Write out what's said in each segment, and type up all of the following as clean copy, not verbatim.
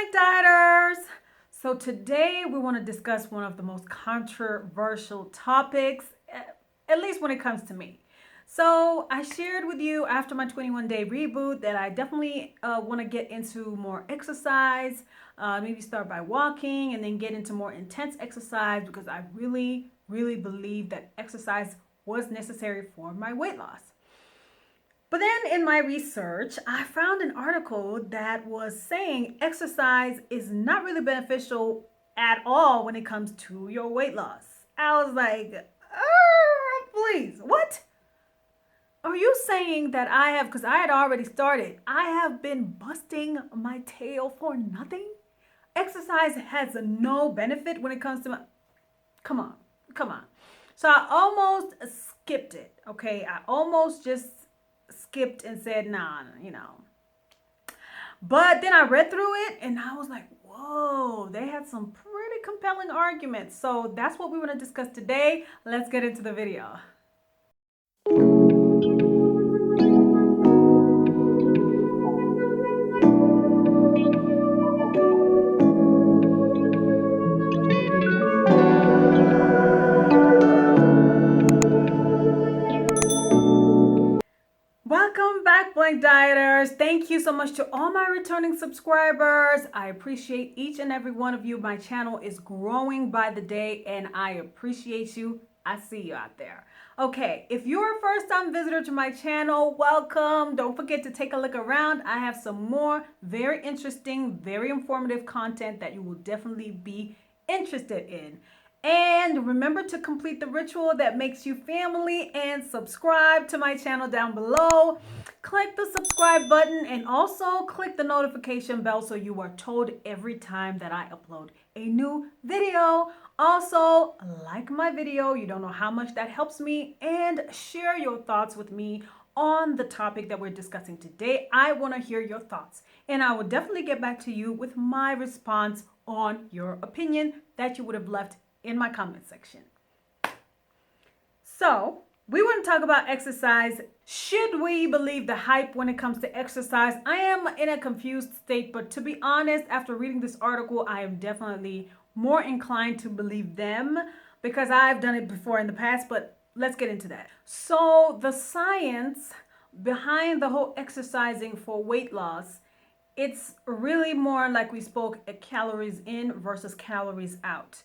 Blank Dieters! So today we want to discuss one of the most controversial topics, at least when it comes to me. So I shared with you after my 21-day reboot that I definitely want to get into more exercise, maybe start by walking and then get into more intense exercise because I really, really believe that exercise was necessary for my weight loss. But then in my research, I found an article that was saying exercise is not really beneficial at all when it comes to your weight loss. I was like, please, what? Are you saying that I have, because I had already started, I have been busting my tail for nothing? Exercise has no benefit when it comes to my. Come on, come on. So I almost skipped it, okay? I almost just skipped and said, nah. But then I read through it and I was like, whoa, they had some pretty compelling arguments. So that's what we want to discuss today. Let's get into the video. Welcome back, Blank Dieters. Thank you so much to all my returning subscribers. I appreciate each and every one of you. My channel is growing by the day and I appreciate you. I see you out there. Okay, if you're a first-time visitor to my channel, welcome. Don't forget to take a look around. I have some more very interesting, very informative content that you will definitely be interested in. And remember to complete the ritual that makes you family and subscribe to my channel down below. Click the subscribe button and also click the notification bell so you are told every time that I upload a new video. Also, like my video, you don't know how much that helps me, and share your thoughts with me on the topic that we're discussing today. I want to hear your thoughts, and I will definitely get back to you with my response on your opinion that you would have left in my comment section. So we want to talk about exercise. Should we believe the hype when it comes to exercise? I am in a confused state, but to be honest, after reading this article, I am definitely more inclined to believe them because I've done it before in the past, but let's get into that. So the science behind the whole exercising for weight loss, it's really more like we spoke calories in versus calories out.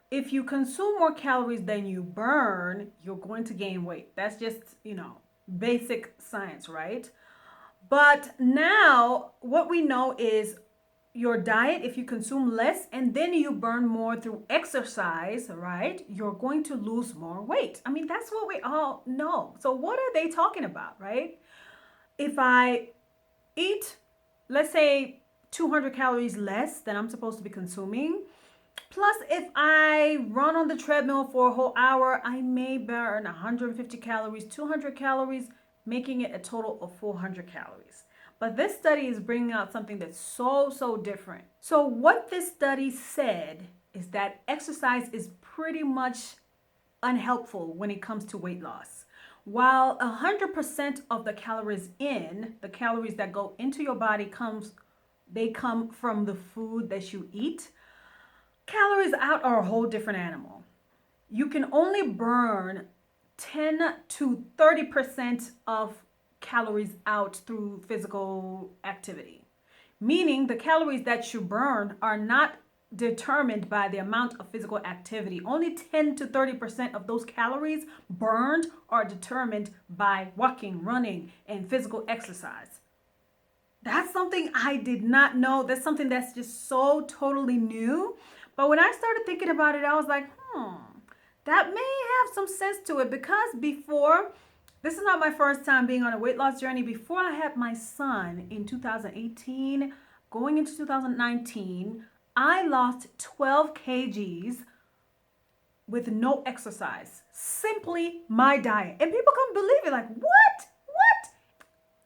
If you consume more calories than you burn, you're going to gain weight. That's just, basic science, right? But now what we know is your diet, if you consume less and then you burn more through exercise, right? You're going to lose more weight. I mean, that's what we all know. So what are they talking about, right? If I eat, let's say 200 calories less than I'm supposed to be consuming, plus, if I run on the treadmill for a whole hour, I may burn 150 calories, 200 calories, making it a total of 400 calories. But this study is bringing out something that's so different. So what this study said is that exercise is pretty much unhelpful when it comes to weight loss. While 100% of the calories the calories that go into your body they come from the food that you eat. Calories out are a whole different animal. You can only burn 10 to 30% of calories out through physical activity, meaning the calories that you burn are not determined by the amount of physical activity. Only 10 to 30% of those calories burned are determined by walking, running, and physical exercise. That's something I did not know. That's something that's just so totally new. But when I started thinking about it, I was like, that may have some sense to it, because before, this is not my first time being on a weight loss journey. Before I had my son in 2018, going into 2019, I lost 12 kgs with no exercise. Simply my diet. And people couldn't believe it. Like, what?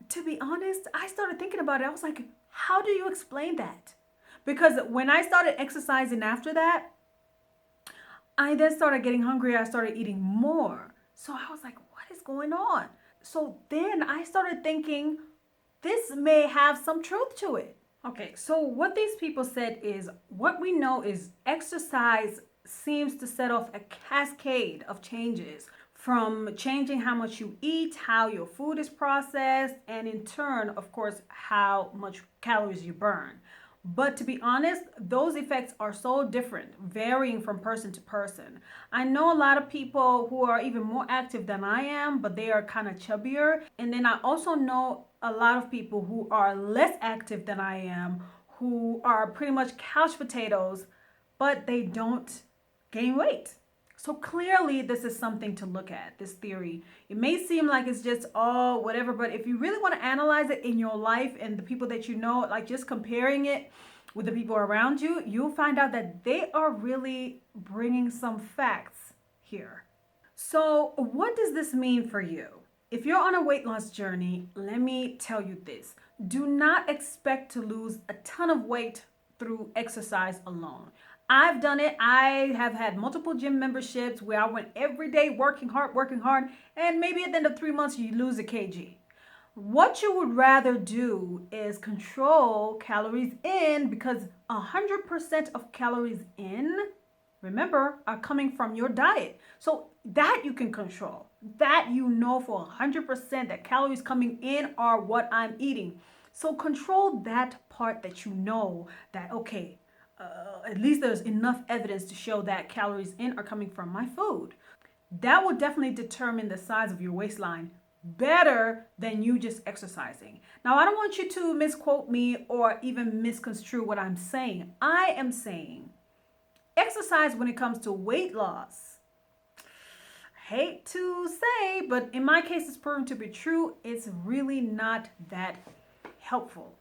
To be honest, I started thinking about it. I was like, how do you explain that? Because when I started exercising after that, I then started getting hungry. I started eating more. So I was like, what is going on? So then I started thinking, this may have some truth to it. Okay, so what these people said is what we know is exercise seems to set off a cascade of changes from changing how much you eat, how your food is processed, and in turn, of course, how much calories you burn. But to be honest, those effects are so different, varying from person to person. I know a lot of people who are even more active than I am, but they are kind of chubbier. And then I also know a lot of people who are less active than I am, who are pretty much couch potatoes, but they don't gain weight. So clearly, this is something to look at, this theory. It may seem like it's just, oh, whatever, but if you really want to analyze it in your life and the people that you know, like just comparing it with the people around you, you'll find out that they are really bringing some facts here. So, what does this mean for you? If you're on a weight loss journey, let me tell you this. Do not expect to lose a ton of weight through exercise alone. I've done it. I have had multiple gym memberships where I went every day working hard, and maybe at the end of 3 months, you lose a kg. What you would rather do is control calories in, because 100% of calories in, remember, are coming from your diet. So that you can control. That you know for 100% that calories coming in are what I'm eating. So control that part that you know that, okay, at least there's enough evidence to show that calories in are coming from my food. That will definitely determine the size of your waistline better than you just exercising. Now, I don't want you to misquote me or even misconstrue what I'm saying. I am saying exercise when it comes to weight loss. Hate to say, but in my case, it's proven to be true. It's really not that helpful.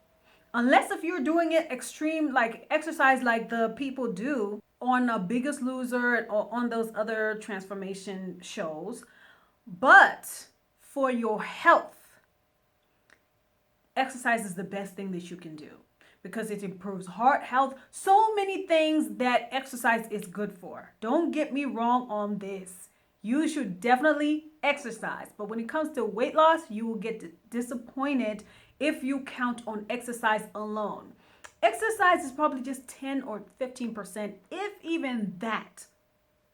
Unless if you're doing it extreme, like exercise like the people do on a Biggest Loser or on those other transformation shows. But for your health, exercise is the best thing that you can do because it improves heart health. So many things that exercise is good for. Don't get me wrong on this. You should definitely exercise. But when it comes to weight loss, you will get disappointed if you count on exercise alone. Exercise is probably just 10 or 15%, if even that,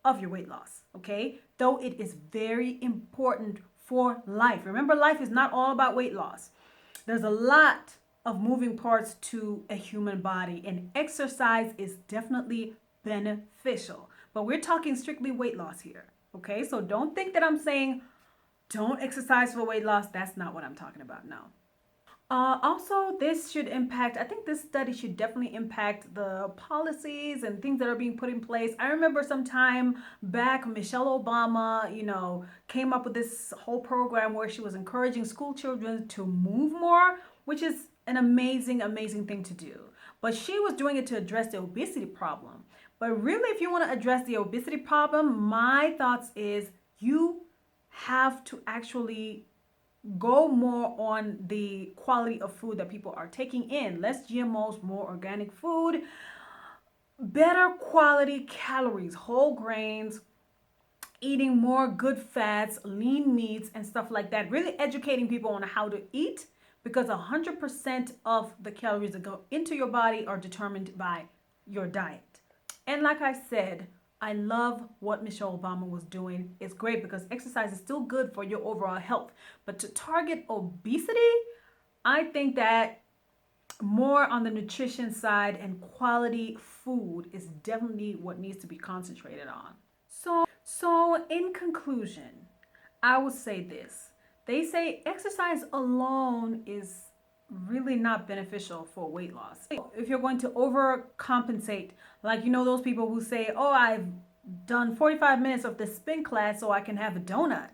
of your weight loss, okay? Though it is very important for life. Remember, life is not all about weight loss. There's a lot of moving parts to a human body, and exercise is definitely beneficial. But we're talking strictly weight loss here, okay? So don't think that I'm saying don't exercise for weight loss. That's not what I'm talking about, no. Also, this should impact, I think this study should definitely impact the policies and things that are being put in place. I remember some time back, Michelle Obama, came up with this whole program where she was encouraging school children to move more, which is an amazing, amazing thing to do. But she was doing it to address the obesity problem. But really, if you want to address the obesity problem, my thoughts is you have to actually go more on the quality of food that people are taking in. Less GMOs, more organic food, better quality calories, whole grains, eating more good fats, lean meats, and stuff like that. Really educating people on how to eat, because 100% of the calories that go into your body are determined by your diet. And like I said, I love what Michelle Obama was doing. It's great because exercise is still good for your overall health. But to target obesity, I think that more on the nutrition side and quality food is definitely what needs to be concentrated on. So in conclusion, I would say this. They say exercise alone is really not beneficial for weight loss. If you're going to overcompensate, like those people who say, oh, I've done 45 minutes of this spin class so I can have a donut,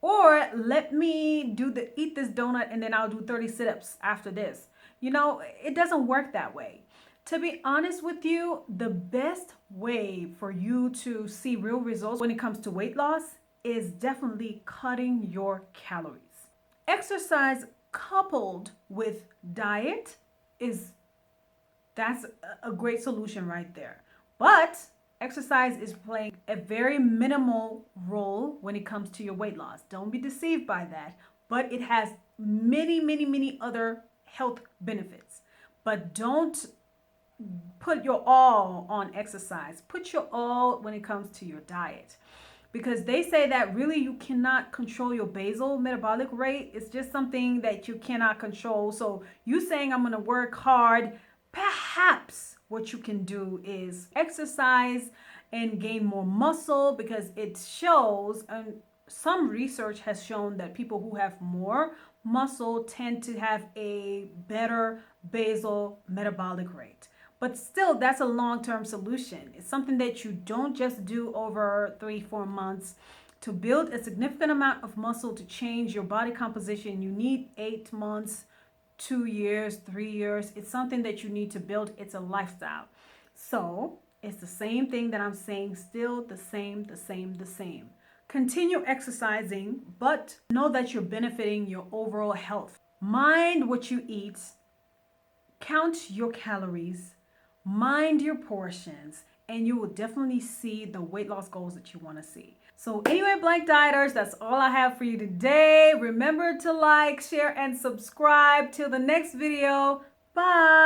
or let me eat this donut and then I'll do 30 sit-ups after this. It doesn't work that way. To be honest with you, the best way for you to see real results when it comes to weight loss is definitely cutting your calories. Exercise coupled with diet that's a great solution right there. But exercise is playing a very minimal role when it comes to your weight loss. Don't be deceived by that, but it has many, many, many other health benefits. but don't put your all on exercise. Put your all when it comes to your diet. Because they say that really you cannot control your basal metabolic rate. It's just something that you cannot control. So you saying I'm going to work hard, perhaps what you can do is exercise and gain more muscle, because it shows, and some research has shown that people who have more muscle tend to have a better basal metabolic rate. But still, that's a long-term solution. It's something that you don't just do over 3-4 months. To build a significant amount of muscle, to change your body composition, you need 8 months, 2 years, 3 years. It's something that you need to build. It's a lifestyle. So it's the same thing that I'm saying, still the same. Continue exercising, but know that you're benefiting your overall health. Mind what you eat, count your calories, mind your portions, and you will definitely see the weight loss goals that you want to see. So anyway, Blank Dieters, that's all I have for you today. Remember to like, share, and subscribe. Till the next video. Bye.